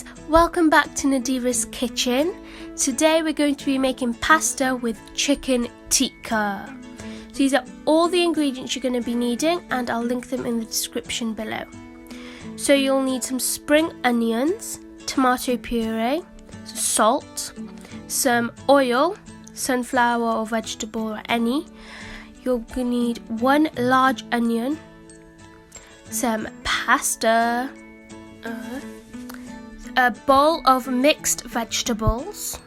guys, welcome back to Nadira's kitchen. Today we're going to be making pasta with chicken tikka. So these are all the ingredients you're going to be needing, and I'll link them in the description below. So you'll need some spring onions, tomato puree, salt, some oil, sunflower or vegetable or any. You're going to need one large onion, some pasta, a bowl of mixed vegetables,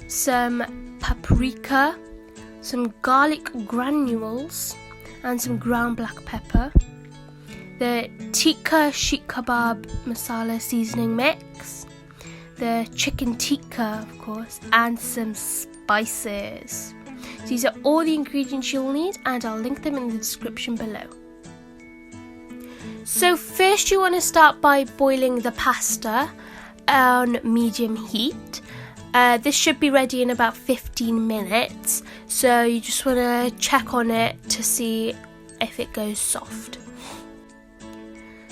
some paprika, some garlic granules, and some ground black pepper, the Tikka Seekh Kebab masala seasoning mix, the chicken tikka of course, and some spices. These are all the ingredients you'll need, and I'll link them in the description below. So first you want to start by boiling the pasta on medium heat. This should be ready in about 15 minutes, so you just want to check on it to see if it goes soft.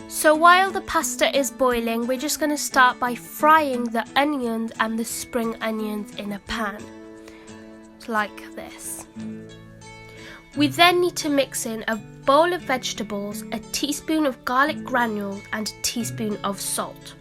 So while the pasta is boiling, we're just going to start by frying the onions and the spring onions in a pan, like this. We then need to mix in a bowl of vegetables, a teaspoon of garlic granules, and a teaspoon of salt.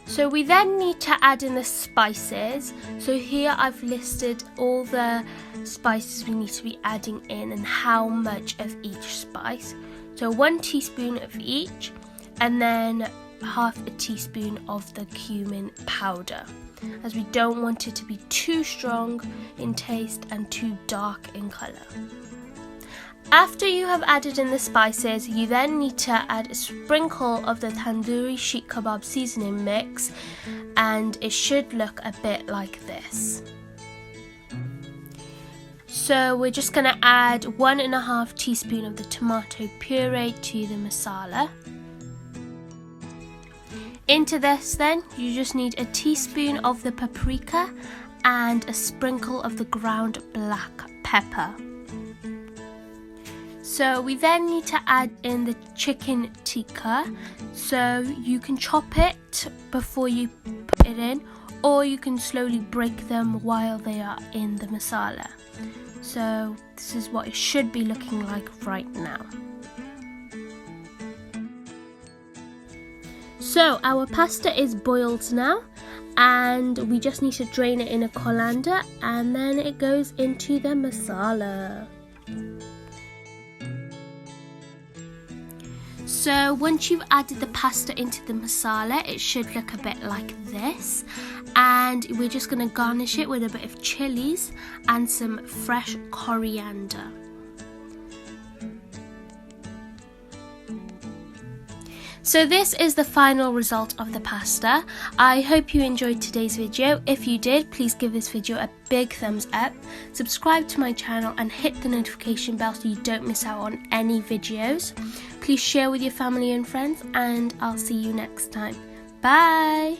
So we then need to add in the spices. So here I've listed all the spices we need to be adding in and how much of each spice. So 1 teaspoon of each, and then half a teaspoon of the cumin powder, as we don't want it to be too strong in taste and too dark in colour. After you have added in the spices, you then need to add a sprinkle of the tandoori Seekh Kebab seasoning mix, and it should look a bit like this. So we're just going to add 1.5 teaspoon of the tomato puree to the masala. Into this then, you just need a teaspoon of the paprika and a sprinkle of the ground black pepper. So we then need to add in the chicken tikka. So you can chop it before you put it in, or you can slowly break them while they are in the masala. So this is what it should be looking like right now. So our pasta is boiled now, and we just need to drain it in a colander, and then it goes into the masala. So once you've added the pasta into the masala, it should look a bit like this, and we're just going to garnish it with a bit of chilies and some fresh coriander. So this is the final result of the pasta. I hope you enjoyed today's video. If you did, please give this video a big thumbs up, subscribe to my channel and hit the notification bell so you don't miss out on any videos. Please share with your family and friends, and I'll see you next time. Bye!